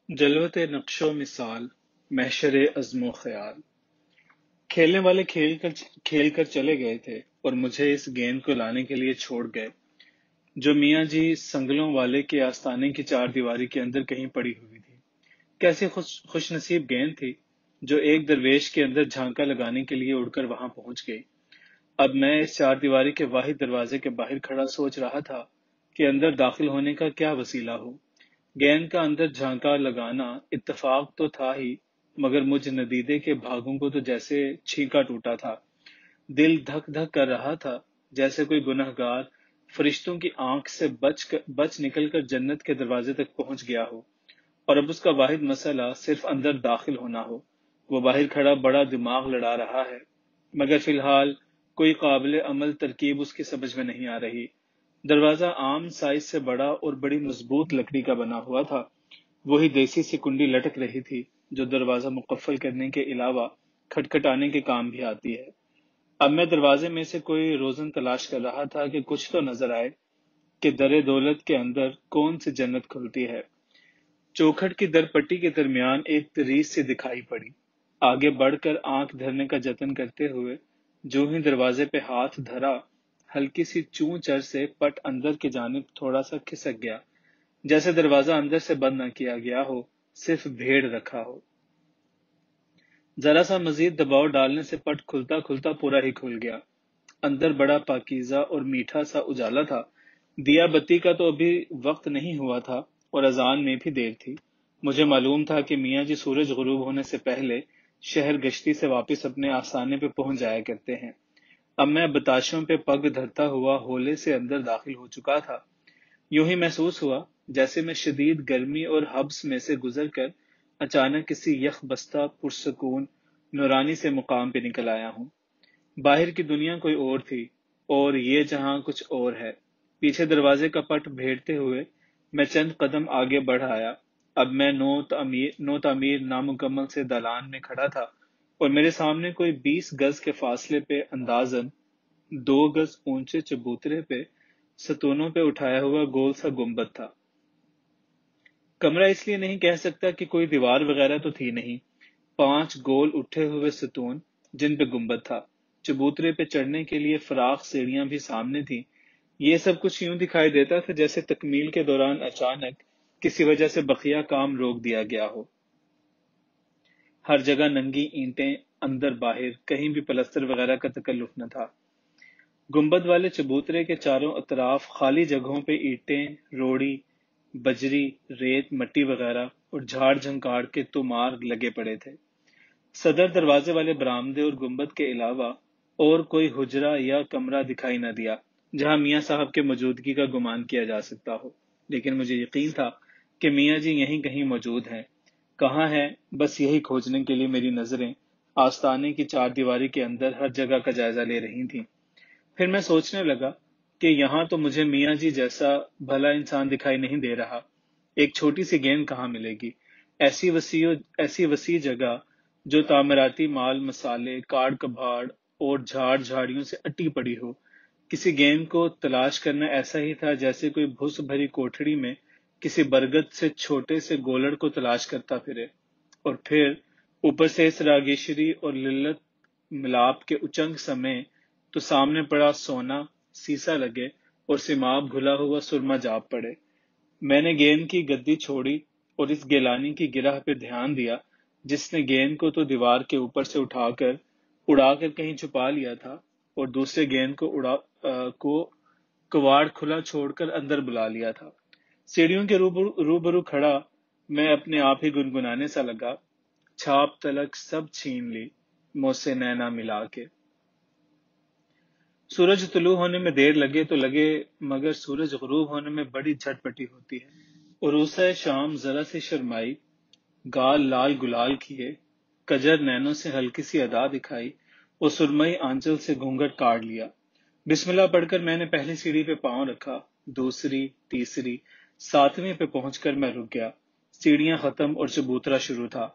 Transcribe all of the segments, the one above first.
جلوت نقش و مثال، محشر عزم و خیال۔ کھیلنے والے کھیل کر چلے گئے تھے اور مجھے اس گیند کو لانے کے لیے چھوڑ گئے جو میاں جی سنگلوں والے کے آستانے کی چار دیواری کے اندر کہیں پڑی ہوئی تھی۔ کیسی خوش نصیب گیند تھی جو ایک درویش کے اندر جھانکا لگانے کے لیے اڑ کر وہاں پہنچ گئی۔ اب میں اس چار دیواری کے واحد دروازے کے باہر کھڑا سوچ رہا تھا کہ اندر داخل ہونے کا کیا وسیلہ ہو۔ گیند کا اندر جھانکا لگانا اتفاق تو تھا ہی، مگر مجھ ندیدے کے بھاگوں کو تو جیسے چھینکا ٹوٹا تھا۔ دل دھک دھک کر رہا تھا جیسے کوئی گنہگار فرشتوں کی آنکھ سے بچ نکل کر جنت کے دروازے تک پہنچ گیا ہو، اور اب اس کا واحد مسئلہ صرف اندر داخل ہونا ہو۔ وہ باہر کھڑا بڑا دماغ لڑا رہا ہے، مگر فی الحال کوئی قابل عمل ترکیب اس کی سمجھ میں نہیں آ رہی۔ دروازہ عام سائز سے بڑا اور بڑی مضبوط لکڑی کا بنا ہوا تھا۔ وہی دیسی سی کنڈی لٹک رہی تھی جو دروازہ مقفل کرنے کے علاوہ کھٹکھٹانے کے کام بھی آتی ہے۔ اب میں دروازے میں سے کوئی روزن تلاش کر رہا تھا کہ کچھ تو نظر آئے کہ در دولت کے اندر کون سی جنت کھلتی ہے۔ چوکھٹ کی در پٹی کے درمیان ایک تریس سی دکھائی پڑی۔ آگے بڑھ کر آنکھ دھرنے کا جتن کرتے ہوئے جو ہی دروازے پہ ہاتھ دھرا، ہلکی سی چون چر سے پٹ اندر کی جانب تھوڑا سا کھسک گیا، جیسے دروازہ اندر سے بند نہ کیا گیا ہو، صرف بھیڑ رکھا ہو۔ ذرا سا مزید دباؤ ڈالنے سے پٹ کھلتا کھلتا پورا ہی کھل گیا۔ اندر بڑا پاکیزہ اور میٹھا سا اجالا تھا۔ دیا بتی کا تو ابھی وقت نہیں ہوا تھا اور اذان میں بھی دیر تھی۔ مجھے معلوم تھا کہ میاں جی سورج غروب ہونے سے پہلے شہر گشتی سے واپس اپنے آستانے پہ پہنچ جایا کرتے ہیں۔ اب میں بتاشوں پہ پگ دھرتا ہوا ہولے سے اندر داخل ہو چکا تھا۔ یوں ہی محسوس ہوا جیسے میں شدید گرمی اور حبس میں سے گزر کر اچانک کسی یخ بستہ پرسکون نورانی سے مقام پہ نکل آیا ہوں۔ باہر کی دنیا کوئی اور تھی اور یہ جہاں کچھ اور ہے۔ پیچھے دروازے کا پٹ بھیڑتے ہوئے میں چند قدم آگے بڑھ آیا۔ اب میں نو تعمیر نامکمل سے دالان میں کھڑا تھا اور میرے سامنے کوئی 20 گز کے فاصلے پہ اندازاً 2 گز اونچے چبوترے پہ ستونوں پہ اٹھایا ہوا گول سا گنبد تھا۔ کمرہ اس لیے نہیں کہہ سکتا کہ کوئی دیوار وغیرہ تو تھی نہیں، 5 گول اٹھے ہوئے ستون جن پہ گنبد تھا۔ چبوترے پہ چڑھنے کے لیے فراخ سیڑھیاں بھی سامنے تھیں۔ یہ سب کچھ یوں دکھائی دیتا تھا جیسے تکمیل کے دوران اچانک کسی وجہ سے بقیہ کام روک دیا گیا ہو۔ ہر جگہ ننگی اینٹیں، اندر باہر، کہیں بھی پلستر وغیرہ کا تکلف نہ تھا۔ گنبد والے چبوترے کے چاروں اطراف خالی جگہوں پہ اینٹیں، روڑی، بجری، ریت، مٹی وغیرہ اور جھاڑ جھنکاڑ کے تومار لگے پڑے تھے۔ صدر دروازے والے برآمدے اور گنبد کے علاوہ اور کوئی حجرہ یا کمرہ دکھائی نہ دیا جہاں میاں صاحب کے موجودگی کا گمان کیا جا سکتا ہو، لیکن مجھے یقین تھا کہ میاں جی یہیں کہیں موجود ہیں۔ کہاں ہیں، بس یہی کھوجنے کے لیے میری نظریں آستانے کی چار دیواری کے اندر ہر جگہ کا جائزہ لے رہی تھیں۔ پھر میں سوچنے لگا کہ یہاں تو مجھے میاں جی جیسا بھلا انسان دکھائی نہیں دے رہا۔ ایک چھوٹی سی گیند کہاں ملے گی؟ ایسی وسیع جگہ جو تعمیراتی مال مسالے، کاڑ کبھاڑ اور جھاڑیوں سے اٹی پڑی ہو۔ کسی گیند کو تلاش کرنا ایسا ہی تھا جیسے کوئی بھس بھری کوٹھڑی میں کسی برگد سے چھوٹے سے گولڑ کو تلاش کرتا پھرے، اور پھر اوپر سے اس راگیشری اور للت ملاپ کے اچنگ سمے تو سامنے پڑا سونا سیسا لگے اور سیماب گھلا ہوا سرما جاپ پڑے۔ میں نے گیند کی گدی چھوڑی اور اس گیلانی کی گرہ پہ دھیان دیا جس نے گیند کو تو دیوار کے اوپر سے اڑا کر کہیں چھپا لیا تھا، اور دوسرے گیند کو کواڑ کھلا چھوڑ کر اندر بلا لیا تھا۔ سیڑھیوں کے روبرو کھڑا میں اپنے آپ ہی گنگنانے سا لگا، چھاپ تلک سب چھین لی مجھ سے نینا ملا کے۔ سورج طلوع ہونے میں دیر لگے تو لگے، مگر سورج غروب ہونے میں بڑی جھٹ پٹی ہوتی ہے۔ عروسہ شام ذرا سی شرمائی، گال لال گلال کیے، کجر نینوں سے ہلکی سی ادا دکھائی اور سرمئی آنچل سے گھونگھٹ کاٹ لیا۔ بسم اللہ پڑھ کر میں نے پہلی سیڑھی پہ پاؤں رکھا، دوسری، تیسری، 7ویں پہ پہنچ کر میں رک گیا۔ سیڑھیاں ختم اور چبوترا شروع تھا۔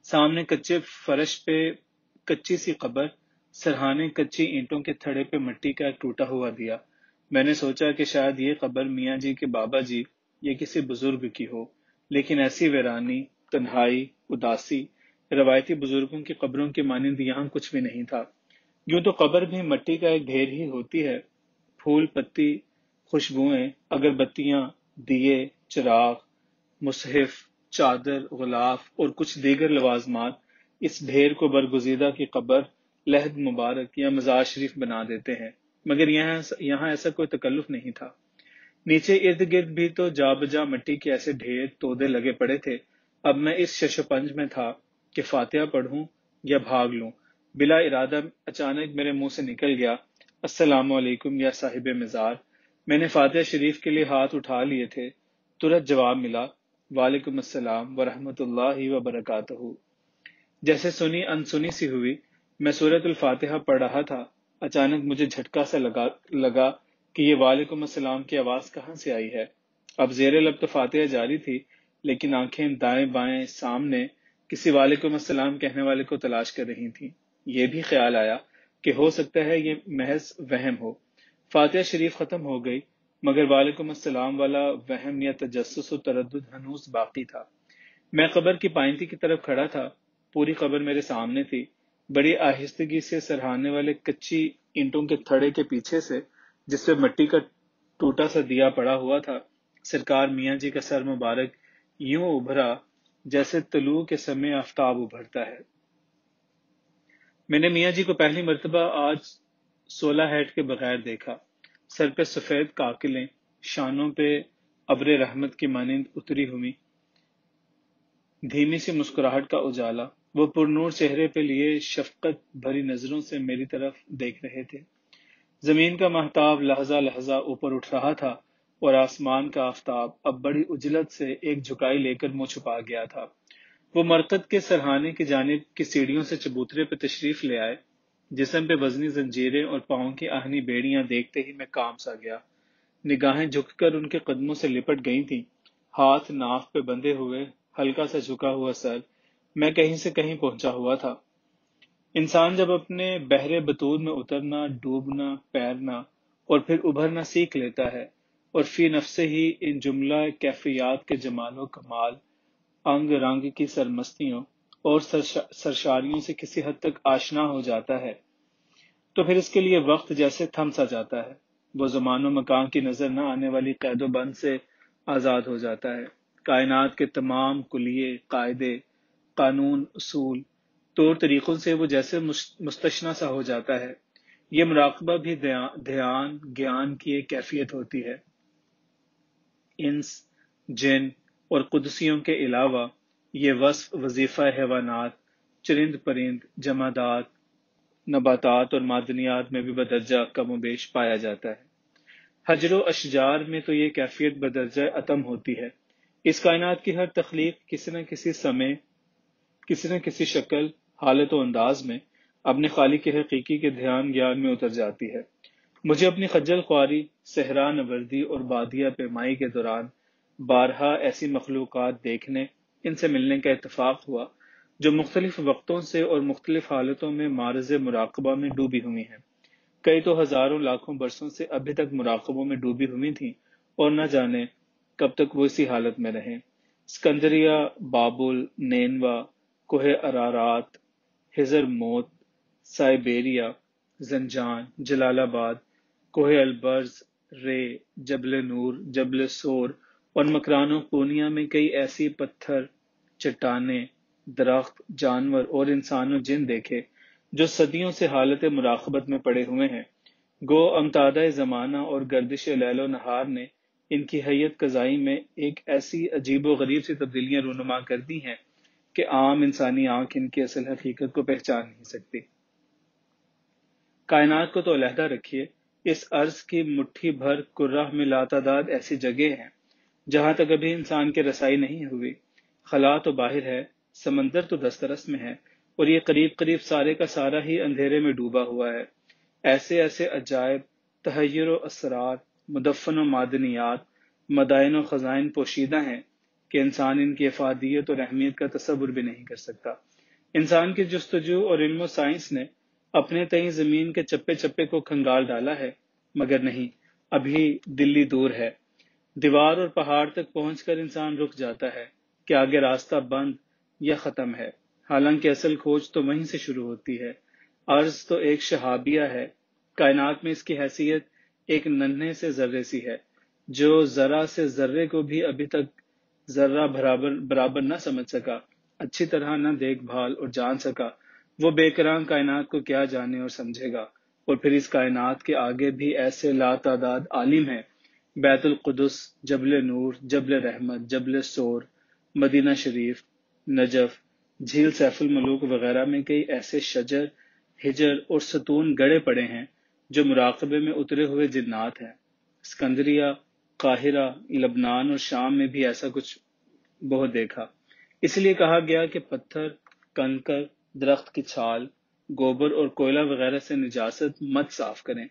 سامنے کچے فرش پہ کچی سی قبر، سرہانے کچی اینٹوں کے تھڑے پہ مٹی کا ایک ٹوٹا ہوا دیا۔ میں نے سوچا کہ شاید یہ قبر میاں جی کے بابا جی یا کسی بزرگ کی ہو، لیکن ایسی ویرانی، تنہائی، اداسی روایتی بزرگوں کی قبروں کی مانند یہاں کچھ بھی نہیں تھا۔ یوں تو قبر بھی مٹی کا ایک ڈھیر ہی ہوتی ہے، پھول پتی، خوشبوئیں، اگربتیاں، دیے، چراغ، مصحف، چادر، غلاف اور کچھ دیگر لوازمات اس ڈھیر کو برگزیدہ کی قبر، لحد مبارک یا مزار شریف بنا دیتے ہیں، مگر یہاں ایسا کوئی تکلف نہیں تھا۔ نیچے ارد گرد بھی تو جا بجا مٹی کے ایسے ڈھیر تودے لگے پڑے تھے۔ اب میں اس ششپنج میں تھا کہ فاتحہ پڑھوں یا بھاگ لوں۔ بلا ارادہ اچانک میرے منہ سے نکل گیا، السلام علیکم یا صاحب مزار۔ میں نے فاتحہ شریف کے لیے ہاتھ اٹھا لیے تھے، ترنت جواب ملا، وعلیکم السلام ورحمۃ اللہ وبرکاتہ۔ جیسے سنی انسنی سی ہوئی، میں سورۃ الفاتحہ پڑھ رہا تھا، اچانک مجھے جھٹکا سا لگا کہ یہ وعلیکم السلام کی آواز کہاں سے آئی ہے۔ اب زیر لب تو فاتحہ جاری تھی، لیکن آنکھیں دائیں بائیں سامنے کسی وعلیکم السلام کہنے والے کو تلاش کر رہی تھیں۔ یہ بھی خیال آیا کہ ہو سکتا ہے یہ محض وہم ہو۔ فاتحہ شریف ختم ہو گئی، مگر وعلیکم السلام والا وہم یا تجسس و تردد ہنوز باقی تھا۔ میں قبر کی پائنتی کی طرف کھڑا تھا، پوری قبر میرے سامنے تھی۔ بڑی آہستگی سے سرہانے والے کچی اینٹوں کے تھڑے کے پیچھے سے، جس پہ مٹی کا ٹوٹا سا دیا پڑا ہوا تھا، سرکار میاں جی کا سر مبارک یوں ابھرا جیسے طلوع کے سمے آفتاب ابھرتا ہے۔ میں نے میاں جی کو پہلی مرتبہ آج 16 ہیٹ کے بغیر دیکھا۔ سر پہ سفید کاکلیں، شانوں پہ ابر رحمت کی مانند اتری ہوئی دھیمی سی مسکراہٹ کا اجالا، وہ پرنور چہرے پہ لیے شفقت بھری نظروں سے میری طرف دیکھ رہے تھے۔ زمین کا مہتاب لہجہ لہجہ اوپر اٹھ رہا تھا اور آسمان کا آفتاب اب بڑی اجلت سے ایک جھکائی لے کر منہ چھپا گیا تھا۔ وہ مرقد کے سرہانے کی جانب کی سیڑھیوں سے چبوترے پہ تشریف لے آئے۔ جسم پہ وزنی زنجیریں اور پاؤں کی آہنی بیڑیاں دیکھتے ہی میں کام سا گیا۔ نگاہیں جھک کر ان کے قدموں سے لپٹ گئی تھیں، ہاتھ ناف پہ بندھے ہوئے، ہلکا سا جھکا ہوا سر۔ میں کہیں سے کہیں پہنچا ہوا تھا۔ انسان جب اپنے بحر بطور میں اترنا، ڈوبنا، پیرنا اور پھر ابھرنا سیکھ لیتا ہے، اور فی نفسے ہی ان جملہ کیفیات کے جمال و کمال، انگ رنگ کی سرمستیوں اور سرشاریوں سے کسی حد تک آشنا ہو جاتا ہے، تو پھر اس کے لیے وقت جیسے تھم سا جاتا ہے۔ وہ زمان و مکان کی نظر نہ آنے والی قید و بند سے آزاد ہو جاتا ہے۔ کائنات کے تمام کلیے، قاعدے، قانون، اصول، طور طریقوں سے وہ جیسے مستثنی سا ہو جاتا ہے۔ یہ مراقبہ بھی دھیان، گیان کی ایک کیفیت ہوتی ہے۔ انس، جن اور قدسیوں کے علاوہ یہ وصف وظیفہ حیوانات، چرند پرند، جمادات، نباتات اور معدنیات میں بھی بدرجہ کم و بیش پایا جاتا ہے۔ حجر و اشجار میں تو یہ کیفیت بدرجہ اتم ہوتی ہے۔ اس کائنات کی ہر تخلیق کسی نہ کسی سمے، کسی نہ کسی شکل، حالت و انداز میں اپنے خالق کے حقیقی کے دھیان گیان میں اتر جاتی ہے۔ مجھے اپنی خجل خواری، صحرا نوردی اور بادیہ پیمائی کے دوران بارہا ایسی مخلوقات دیکھنے، ان سے ملنے کا اتفاق ہوا جو مختلف وقتوں سے اور مختلف حالتوں میں معرض مراقبہ میں ڈوبی ہوئی ہیں۔ کئی تو ہزاروں لاکھوں برسوں سے ابھی تک مراقبوں میں ڈوبی ہوئی تھیں، اور نہ جانے کب تک وہ اسی حالت میں رہیں۔ اسکندریہ، بابل، نینوا، کوہ ارارات، ہزر موت، سائبیریا، زنجان، جلال آباد، کوہ البرز، رے، جبل نور، جبل سور اور مکران و پونیا میں کئی ایسی پتھر، چٹانیں، درخت، جانور اور انسان و جن دیکھے جو صدیوں سے حالت مراقبت میں پڑے ہوئے ہیں۔ گو امتادہ زمانہ اور گردش لیل و نہار نے ان کی حیت قضائی میں ایک ایسی عجیب و غریب سی تبدیلیاں رونما کر دی ہیں کہ عام انسانی آنکھ ان کی اصل حقیقت کو پہچان نہیں سکتی۔ کائنات کو تو علیحدہ رکھیے، اس عرض کی مٹھی بھر کرہ میں لاتعداد ایسی جگہ ہیں جہاں تک ابھی انسان کے رسائی نہیں ہوئی۔ خلا تو باہر ہے، سمندر تو دسترس میں ہے، اور یہ قریب قریب سارے کا سارا ہی اندھیرے میں ڈوبا ہوا ہے۔ ایسے ایسے عجائب، تحیر و اسرار، مدفن و معدنیات، مدائن و خزائن پوشیدہ ہیں کہ انسان ان کی افادیت اور اہمیت کا تصور بھی نہیں کر سکتا۔ انسان کی جستجو اور علم و سائنس نے اپنے تئیں زمین کے چپے چپے کو کھنگال ڈالا ہے، مگر نہیں، ابھی دلی دور ہے۔ دیوار اور پہاڑ تک پہنچ کر انسان رک جاتا ہے، کہ آگے راستہ بند یا ختم ہے، حالانکہ اصل کھوج تو وہیں سے شروع ہوتی ہے۔ ارض تو ایک شہابیہ ہے، کائنات میں اس کی حیثیت ایک ننھے سے ذرے سی ہے، جو ذرا سے ذرے کو بھی ابھی تک ذرہ برابر نہ سمجھ سکا، اچھی طرح نہ دیکھ بھال اور جان سکا، وہ بے کران کائنات کو کیا جانے اور سمجھے گا۔ اور پھر اس کائنات کے آگے بھی ایسے لاتعداد عالم ہیں، بیت القدس، جبل نور، جبل رحمت، جبل سور، مدینہ شریف، نجف، جھیل سیف الملوک وغیرہ میں کئی ایسے شجر، ہجر اور ستون گڑے پڑے ہیں جو مراقبے میں اترے ہوئے جنات ہیں۔ اسکندریہ، قاہرہ، لبنان اور شام میں بھی ایسا کچھ بہت دیکھا۔ اس لیے کہا گیا کہ پتھر، کنکر، درخت کی چھال، گوبر اور کوئلہ وغیرہ سے نجاست مت صاف کریں،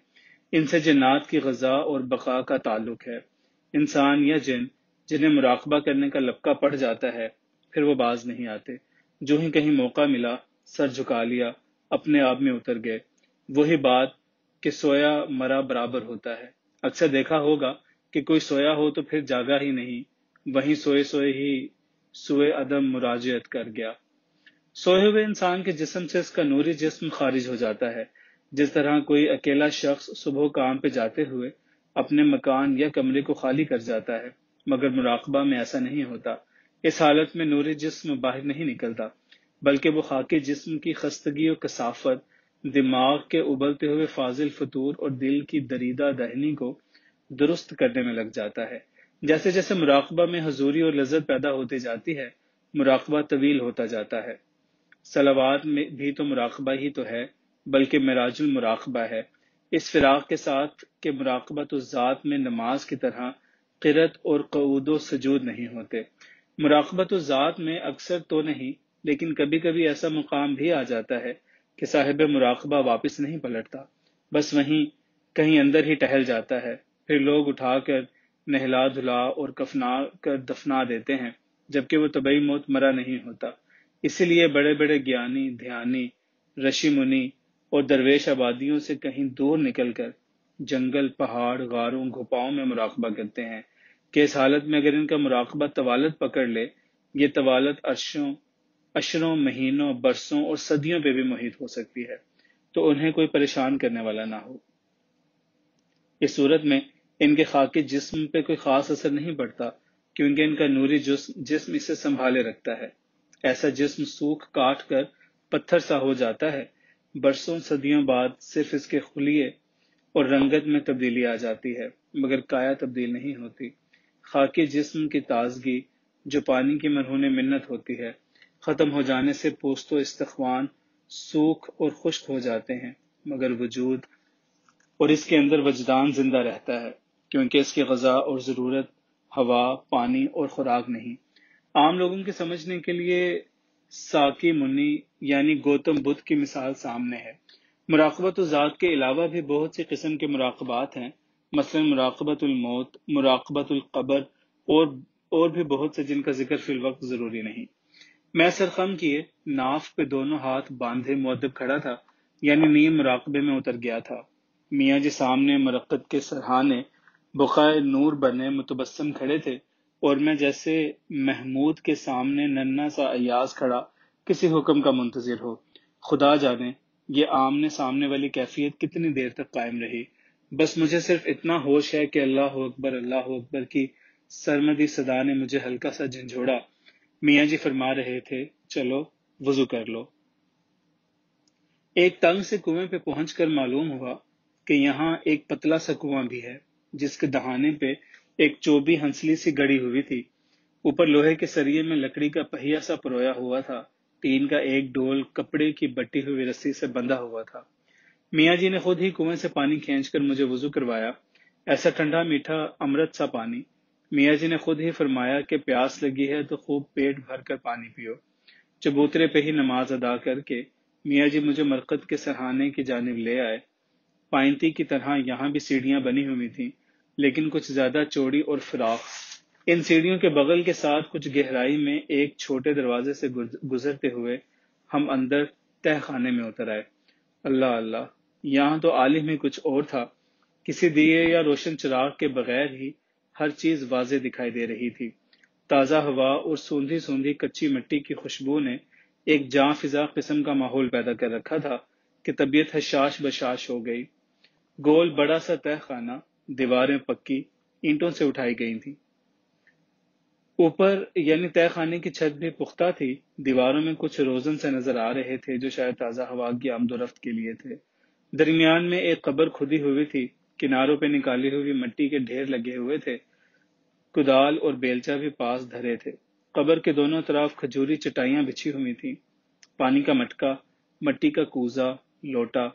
ان سے جنات کی غذا اور بقا کا تعلق ہے۔ انسان یا جن جنہیں مراقبہ کرنے کا لپکا پڑ جاتا ہے، پھر وہ باز نہیں آتے، جو ہی کہیں موقع ملا سر جھکا لیا، اپنے آپ میں اتر گئے۔ وہی بات کہ سویا مرا برابر ہوتا ہے۔ اکثر دیکھا ہوگا کہ کوئی سویا ہو تو پھر جاگا ہی نہیں، وہیں سوئے سوئے ہی سوئے عدم مراجعت کر گیا۔ سوئے ہوئے انسان کے جسم سے اس کا نوری جسم خارج ہو جاتا ہے، جس طرح کوئی اکیلا شخص صبح کام پہ جاتے ہوئے اپنے مکان یا کمرے کو خالی کر جاتا ہے، مگر مراقبہ میں ایسا نہیں ہوتا۔ اس حالت میں نوری جسم باہر نہیں نکلتا، بلکہ وہ خاکی جسم کی خستگی و کثافت دماغ کے ابلتے ہوئے فاضل فطور اور دل کی دریدہ دہنی کو درست کرنے میں لگ جاتا ہے۔ جیسے جیسے مراقبہ میں حضوری اور لذت پیدا ہوتی جاتی ہے، مراقبہ طویل ہوتا جاتا ہے۔ صلوات میں بھی تو مراقبہ ہی تو ہے، بلکہ معراج المراقبہ ہے۔ اس فراق کے ساتھ کہ مراقبۃ الذات میں نماز کی طرح قرت اور قعود و سجود نہیں ہوتے۔ مراقبۃ الذات میں اکثر تو نہیں، لیکن کبھی کبھی ایسا مقام بھی آ جاتا ہے کہ صاحب مراقبہ واپس نہیں پلٹتا، بس وہیں کہیں اندر ہی ٹہل جاتا ہے، پھر لوگ اٹھا کر نہلا دھلا اور کفنا کر دفنا دیتے ہیں، جبکہ وہ طبعی موت مرا نہیں ہوتا۔ اسی لیے بڑے بڑے گیانی، دھیانی، رشی منی اور درویش آبادیوں سے کہیں دور نکل کر جنگل، پہاڑ، غاروں، گھپاؤں میں مراقبہ کرتے ہیں کہ اس حالت میں اگر ان کا مراقبہ طوالت پکڑ لے، یہ طوالت اشروں، مہینوں، برسوں اور صدیوں پہ بھی محیط ہو سکتی ہے، تو انہیں کوئی پریشان کرنے والا نہ ہو۔ اس صورت میں ان کے خاکی جسم پہ کوئی خاص اثر نہیں پڑتا، کیونکہ ان کا نوری جسم اسے سنبھالے رکھتا ہے۔ ایسا جسم سوکھ کاٹ کر پتھر سا ہو جاتا ہے، برسوں صدیوں بعد صرف اس کے خلیے اور رنگت میں تبدیلی آ جاتی ہے، مگر کایا تبدیل نہیں ہوتی۔ خاکی جسم کی تازگی جو پانی کی مرہون منت ہوتی ہے، ختم ہو جانے سے پوست و استخوان سوکھ اور خشک ہو جاتے ہیں، مگر وجود اور اس کے اندر وجدان زندہ رہتا ہے، کیونکہ اس کی غذا اور ضرورت ہوا، پانی اور خوراک نہیں۔ عام لوگوں کے سمجھنے کے لیے ساکی منی یعنی گوتم بدھ کی مثال سامنے ہے۔ مراقبۃ الذات کے علاوہ بھی بہت سی قسم کے مراقبات ہیں، مثلا مراقبۃ الموت، مراقبۃ القبر اور بھی بہت سے جن کا ذکر فی الوقت ضروری نہیں۔ میں سرخم کیے ناف پہ دونوں ہاتھ باندھے مؤدب کھڑا تھا، یعنی نیم مراقبے میں اتر گیا تھا۔ میاں جی سامنے مرقد کے سرہانے بقائے نور بنے متبسم کھڑے تھے، اور میں جیسے محمود کے سامنے ننھا سا ایاز کھڑا کسی حکم کا منتظر ہو۔ خدا جانے یہ آمنے سامنے والی کیفیت کتنی دیر تک قائم رہی۔ بس مجھے صرف اتنا ہوش ہے کہ اللہ اکبر کی سرمدی صدا نے مجھے ہلکا سا جھنجھوڑا۔ میاں جی فرما رہے تھے، چلو وضو کر لو۔ ایک تنگ سے کنویں پہ پہنچ کر معلوم ہوا کہ یہاں ایک پتلا سا کنواں بھی ہے، جس کے دہانے پہ ایک چوبی ہنسلی سی گڑی ہوئی تھی۔ اوپر لوہے کے سریے میں لکڑی کا پہیا سا پرویا ہوا تھا، ٹین کا ایک ڈول کپڑے کی بٹی ہوئی رسی سے بندھا ہوا تھا۔ میاں جی نے خود ہی کنویں سے پانی کھینچ کر مجھے وضو کروایا، ایسا ٹھنڈا میٹھا امرت سا پانی۔ میاں جی نے خود ہی فرمایا کہ پیاس لگی ہے تو خوب پیٹ بھر کر پانی پیو۔ چبوترے پہ ہی نماز ادا کر کے میاں جی مجھے مرقد کے سرہانے کی جانب لے آئے۔ پائنتی کی طرح یہاں بھی سیڑھیاں بنی ہوئی تھیں، لیکن کچھ زیادہ چوڑی اور فراخ۔ ان سیڑھیوں کے بغل کے ساتھ کچھ گہرائی میں ایک چھوٹے دروازے سے گزرتے ہوئے ہم اندر تہ خانے میں اتر آئے۔ اللہ اللہ، یہاں تو عالم ہی کچھ اور تھا۔ کسی دیے یا روشن چراغ کے بغیر ہی ہر چیز واضح دکھائی دے رہی تھی۔ تازہ ہوا اور سوندھی سوندھی کچی مٹی کی خوشبو نے ایک جاں فضا قسم کا ماحول پیدا کر رکھا تھا کہ طبیعت حشاش بشاش ہو گئی۔ گول بڑا سا تہ خانہ، دیواریں پکی اینٹوں سے اٹھائی گئی تھیں۔ اوپر یعنی تہ خانے کی چھت بھی پختہ تھی۔ دیواروں میں کچھ روزن سے نظر آ رہے تھے جو شاید تازہ ہوا کی آمد و رفت کے لیے تھے۔ درمیان میں ایک قبر کھدی ہوئی تھی، کناروں پہ نکالی ہوئی مٹی کے ڈھیر لگے ہوئے تھے، کدال اور بیلچہ بھی پاس دھرے تھے۔ قبر کے دونوں طرف کھجوری چٹائیاں بچھی ہوئی تھیں، پانی کا مٹکا، مٹی کا کوزہ، لوٹا،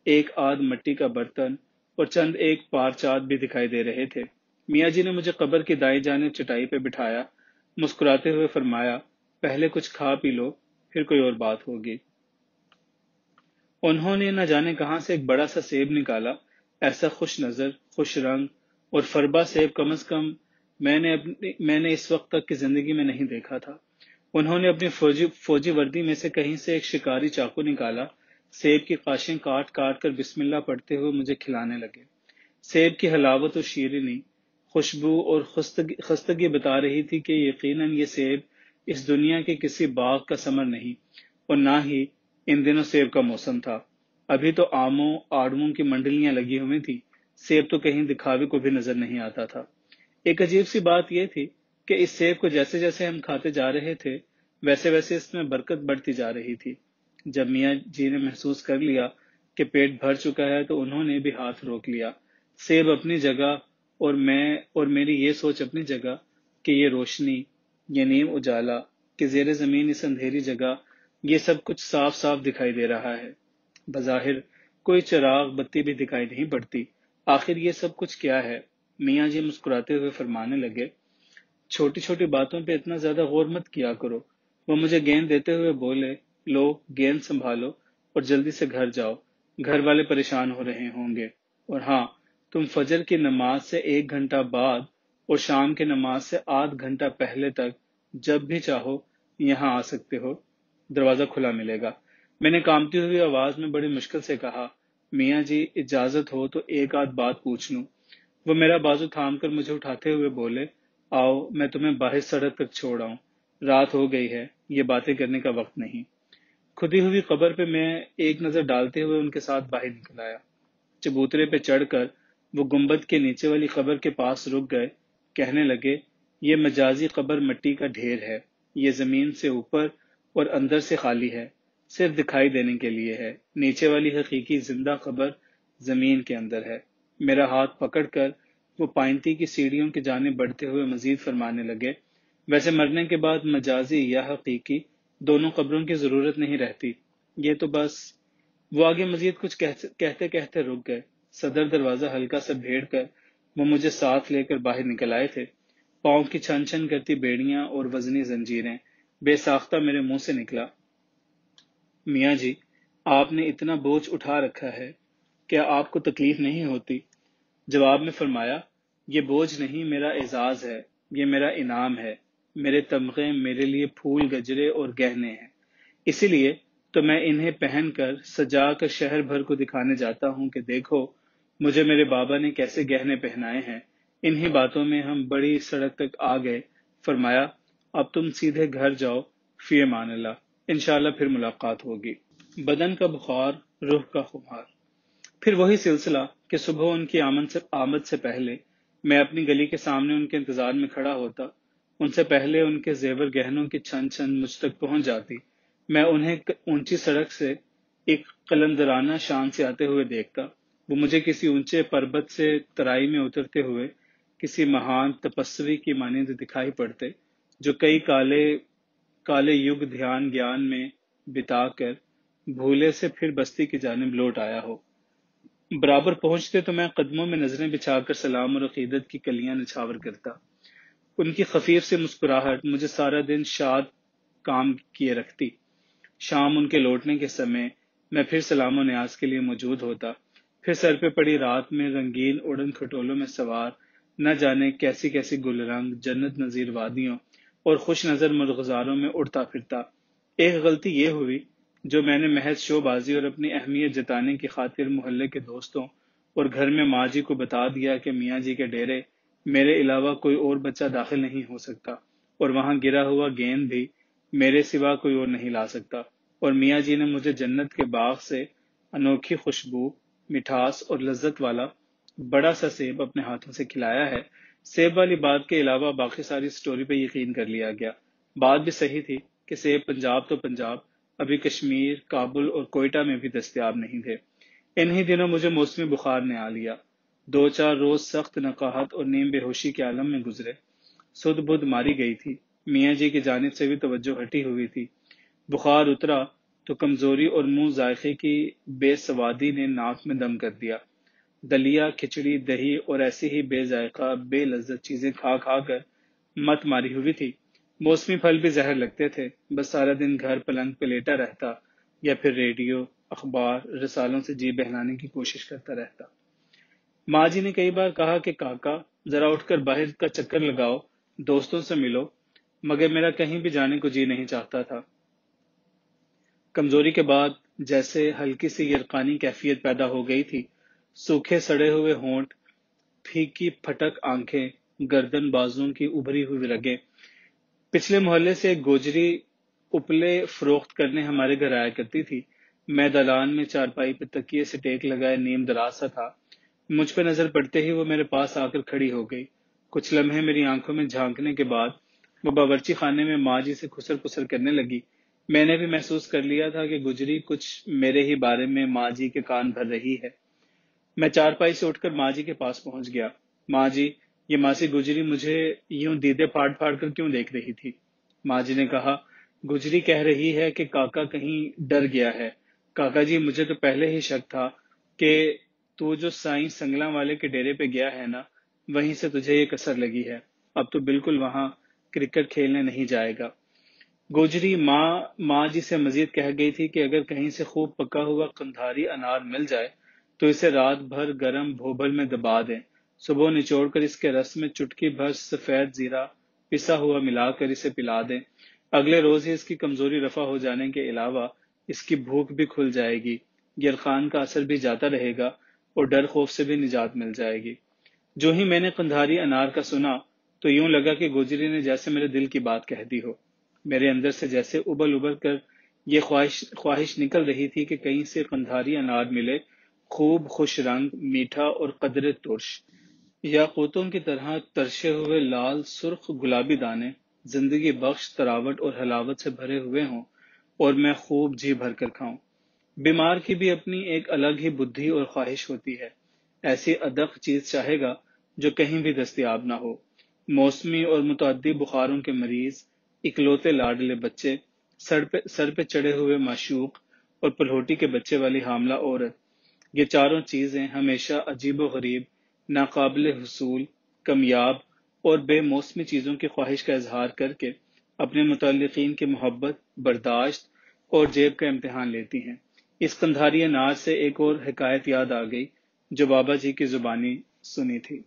ایک آدھ مٹی کا برتن اور چند ایک پارچات بھی دکھائی دے رہے تھے۔ میاں جی نے مجھے قبر کی دائیں جانب چٹائی پہ بٹھایا، مسکراتے ہوئے فرمایا، پہلے کچھ کھا پی لو، پھر کوئی اور بات ہوگی۔ انہوں نے نہ جانے کہاں سے ایک بڑا سا سیب نکالا، ایسا خوش نظر، خوش رنگ اور فربا سیب کم از کم میں نے اس وقت تک کی زندگی میں نہیں دیکھا تھا۔ انہوں نے اپنی فوجی وردی میں سے کہیں سے ایک شکاری چاقو نکالا، سیب کی قاشیں کاٹ کاٹ کر بسم اللہ پڑھتے ہوئے مجھے کھلانے لگے۔ سیب کی حلاوت و شیرینی، خوشبو اور خستگی بتا رہی تھی کہ یقیناً یہ سیب اس دنیا کے کسی باغ کا ثمر نہیں، اور نہ ہی ان دنوں سیب کا موسم تھا۔ ابھی تو آموں آڑووں کی منڈلیاں لگی ہوئی تھی، سیب تو کہیں دکھاوے کو بھی نظر نہیں آتا تھا۔ ایک عجیب سی بات یہ تھی کہ اس سیب کو جیسے جیسے ہم کھاتے جا رہے تھے ویسے ویسے اس میں برکت بڑھتی جا رہی تھی۔ جب میاں جی نے محسوس کر لیا کہ پیٹ بھر چکا ہے تو انہوں نے بھی ہاتھ روک لیا۔ سیب اپنی جگہ اور میری یہ سوچ اپنی جگہ کہ یہ روشنی، یہ نیم اجالا، کہ زیر زمین اس اندھیری جگہ یہ سب کچھ صاف صاف دکھائی دے رہا ہے۔ بظاہر کوئی چراغ بتی بھی دکھائی نہیں پڑتی۔ آخر یہ سب کچھ کیا ہے؟ میاں جی مسکراتے ہوئے فرمانے لگے، چھوٹی چھوٹی باتوں پہ اتنا زیادہ غور مت کیا کرو۔ وہ مجھے گیند دیتے ہوئے بولے، لو گیند سنبھالو اور جلدی سے گھر جاؤ، گھر والے پریشان ہو رہے ہوں گے۔ اور ہاں، تم فجر کی نماز سے 1 گھنٹہ بعد اور شام کی نماز سے آدھ گھنٹہ پہلے تک جب بھی چاہو یہاں آ سکتے ہو، دروازہ کھلا ملے گا۔ میں نے کانپتی ہوئی آواز میں بڑی مشکل سے کہا، میاں جی اجازت ہو تو ایک آدھ بات پوچھ لوں۔ وہ میرا بازو تھام کر مجھے اٹھاتے ہوئے بولے، آؤ میں تمہیں باہر سڑک تک چھوڑ آؤں، رات ہو گئی ہے، یہ باتیں کرنے کا وقت نہیں۔ کھدی ہوئی قبر پہ میں ایک نظر ڈالتے ہوئے ان کے ساتھ باہر نکل آیا۔ چبوترے پہ چڑھ کر وہ گنبد کے نیچے والی قبر کے پاس رک گئے، کہنے لگے، یہ مجازی قبر مٹی کا ڈھیر ہے، یہ زمین سے اوپر اور اندر سے خالی ہے، صرف دکھائی دینے کے لیے ہے۔ نیچے والی حقیقی زندہ قبر زمین کے اندر ہے۔ میرا ہاتھ پکڑ کر وہ پائنتی کی سیڑھیوں کی جانب بڑھتے ہوئے مزید فرمانے لگے، ویسے مرنے کے بعد مجازی یا حقیقی دونوں قبروں کی ضرورت نہیں رہتی، یہ تو بس۔ وہ آگے مزید کچھ کہتے کہتے رک گئے۔ صدر دروازہ ہلکا سا بھیڑ کر وہ مجھے ساتھ لے کر باہر نکل آئے تھے۔ پاؤں کی چھن چھن کرتی بیڑیاں اور وزنی زنجیریں، بے ساختہ میرے منہ سے نکلا، میاں جی آپ نے اتنا بوجھ اٹھا رکھا ہے، کیا آپ کو تکلیف نہیں ہوتی؟ جواب میں فرمایا، یہ بوجھ نہیں، میرا اعزاز ہے، یہ میرا انعام ہے، میرے تمغے میرے لیے پھول گجرے اور گہنے ہیں، اسی لیے تو میں انہیں پہن کر سجا کر شہر بھر کو دکھانے جاتا ہوں کہ دیکھو مجھے میرے بابا نے کیسے گہنے پہنائے ہیں۔ انہی باتوں میں ہم بڑی سڑک تک آ گئے۔ فرمایا، اب تم سیدھے گھر جاؤ، فی امان اللہ، انشاءاللہ پھر ملاقات ہوگی۔ بدن کا بخار، روح کا خمار۔ پھر وہی سلسلہ کہ صبح ان کی آمد سے پہلے میں اپنی گلی کے سامنے ان کے انتظار میں کھڑا ہوتا، ان سے پہلے ان کے زیور گہنوں کی چھن چھن مجھ تک پہنچ جاتی، میں انہیں اونچی سڑک سے ایک قلندرانہ شان سے آتے ہوئے دیکھتا، وہ مجھے کسی اونچے پربت سے ترائی میں اترتے ہوئے کسی مہان تپسوی کی مانند دکھائی پڑتے، جو کئی کالے یگ دھیان گیان میں بتا کر بھولے سے پھر بستی کی جانب لوٹ آیا ہو۔ برابر پہنچتے تو میں قدموں میں نظریں بچھا کر سلام اور عقیدت کی کلیاں نچھاور کرتا۔ ان کی خفیف سے مسکراہٹ مجھے سارا دن شاد کام کیے رکھتی۔ شام ان کے لوٹنے کے سمے میں پھر سلام و نیاز کے لیے موجود ہوتا، پھر سر پہ پڑی رات میں رنگین اڑن کھٹولوں میں سوار نہ جانے کیسی کیسی گل رنگ جنت نظیر وادیوں اور خوش نظر مرغزاروں میں اڑتا پھرتا۔ ایک غلطی یہ ہوئی جو میں نے محض شو بازی اور اپنی اہمیت جتانے کی خاطر محلے کے دوستوں اور گھر میں ماں جی کو بتا دیا کہ میاں جی کے ڈیرے میرے علاوہ کوئی اور بچہ داخل نہیں ہو سکتا، اور وہاں گرا ہوا گیند بھی میرے سوا کوئی اور نہیں لا سکتا، اور میاں جی نے مجھے جنت کے باغ سے انوکھی خوشبو، مٹھاس اور لذت والا بڑا سا سیب اپنے ہاتھوں سے کھلایا ہے۔ سیب والی بات کے علاوہ باقی ساری سٹوری پہ یقین کر لیا گیا۔ بات بھی صحیح تھی کہ سیب پنجاب تو پنجاب، ابھی کشمیر، کابل اور کوئٹہ میں بھی دستیاب نہیں تھے۔ انہی دنوں مجھے موسمی بخار نے آ لیا۔ 2-4 روز سخت نقاہت اور نیم بے ہوشی کے عالم میں گزرے۔ سدھ بدھ ماری گئی تھی، میاں جی کی جانب سے بھی توجہ ہٹی ہوئی تھی۔ بخار اترا تو کمزوری اور منہ ذائقے کی بے سوادی نے ناک میں دم کر دیا۔ دلیا، کھچڑی، دہی اور ایسی ہی بے ذائقہ بے لذت چیزیں کھا کھا کر مت ماری ہوئی تھی۔ موسمی پھل بھی زہر لگتے تھے، بس سارا دن گھر پلنگ پہ لیٹا رہتا یا پھر ریڈیو، اخبار، رسالوں سے جی بہلانے کی کوشش کرتا رہتا۔ ماں جی نے کئی بار کہا کہ کاکا ذرا اٹھ کر باہر کا چکر لگاؤ، دوستوں سے ملو، مگر میرا کہیں بھی جانے کو جی نہیں چاہتا تھا۔ کمزوری کے بعد جیسے ہلکی سی یرقانی کیفیت پیدا ہو گئی تھی، سوکھے سڑے ہوئے ہونٹ، پھیکی پھٹک آنکھیں، گردن بازوں کی ابھری ہوئی رگیں۔ پچھلے محلے سے ایک گوجری اپلے فروخت کرنے ہمارے گھر آیا کرتی تھی۔ میں دالان میں چارپائی پہ تکیے سے ٹیک لگائے نیم دراز سا تھا۔ مجھ پہ نظر پڑتے ہی وہ میرے پاس آ کر کھڑی ہو گئی۔ کچھ لمحے میری آنکھوں میں جھانکنے کے بعد وہ باورچی خانے میں ماں جی سے خسر پسر کرنے لگی۔ میں نے بھی محسوس کر لیا تھا کہ گجری کچھ میرے ہی بارے میں ماں جی کے کان بھر رہی ہے۔ میں چارپائی سے اٹھ کر ماں جی کے پاس پہنچ گیا۔ ماں جی، یہ ماسی گجری مجھے یوں دیدے پھاڑ پھاڑ کر کیوں دیکھ رہی تھی؟ ماں جی نے کہا، گجری کہہ رہی ہے کہ کاکا کہیں ڈر گیا ہے۔ کاکا جی، مجھے تو پہلے ہی شک تھا کہ تو جو سائیں سنگلاں والے کے ڈیرے پہ گیا ہے نا، وہیں سے تجھے یہ کسر لگی ہے۔ اب تو بالکل وہاں کرکٹ کھیلنے نہیں جائے گا۔ گوجری ماں جی سے مزید کہہ گئی تھی کہ اگر کہیں سے خوب پکا ہوا قندھاری انار مل جائے تو اسے رات بھر گرم بھوبل میں دبا دیں، صبح نچوڑ کر اس کے رس میں چٹکی بھر سفید زیرہ پسا ہوا ملا کر اسے پلا دیں۔ اگلے روز ہی اس کی کمزوری رفع ہو جانے کے علاوہ اس کی بھوک بھی کھل جائے گی، یرقان کا اثر بھی جاتا رہے گا اور ڈر خوف سے بھی نجات مل جائے گی۔ جو ہی میں نے قندھاری انار کا سنا تو یوں لگا کہ گوجری نے جیسے میرے دل کی بات کہہ دی ہو۔ میرے اندر سے جیسے ابل ابل کر یہ خواہش نکل رہی تھی کہ کہیں سے قندھاری انار ملے، خوب خوش رنگ، میٹھا اور قدرے ترش، یاقوتوں کی طرح ترشے ہوئے لال سرخ گلابی دانے زندگی بخش تراوٹ اور حلاوت سے بھرے ہوئے ہوں اور میں خوب جی بھر کر کھاؤں۔ بیمار کی بھی اپنی ایک الگ ہی بدھی اور خواہش ہوتی ہے، ایسی ادق چیز چاہے گا جو کہیں بھی دستیاب نہ ہو۔ موسمی اور متعدی بخاروں کے مریض، اکلوتے لاڈلے بچے، سر پہ چڑھے ہوئے معشوق اور پلہوٹی کے بچے والی حاملہ عورت، یہ چاروں چیزیں ہمیشہ عجیب و غریب، ناقابل حصول، کمیاب اور بے موسمی چیزوں کی خواہش کا اظہار کر کے اپنے متعلقین کی محبت، برداشت اور جیب کا امتحان لیتی ہیں۔ اس قندھاری انار سے ایک اور حکایت یاد آ گئی جو بابا جی کی زبانی سنی تھی۔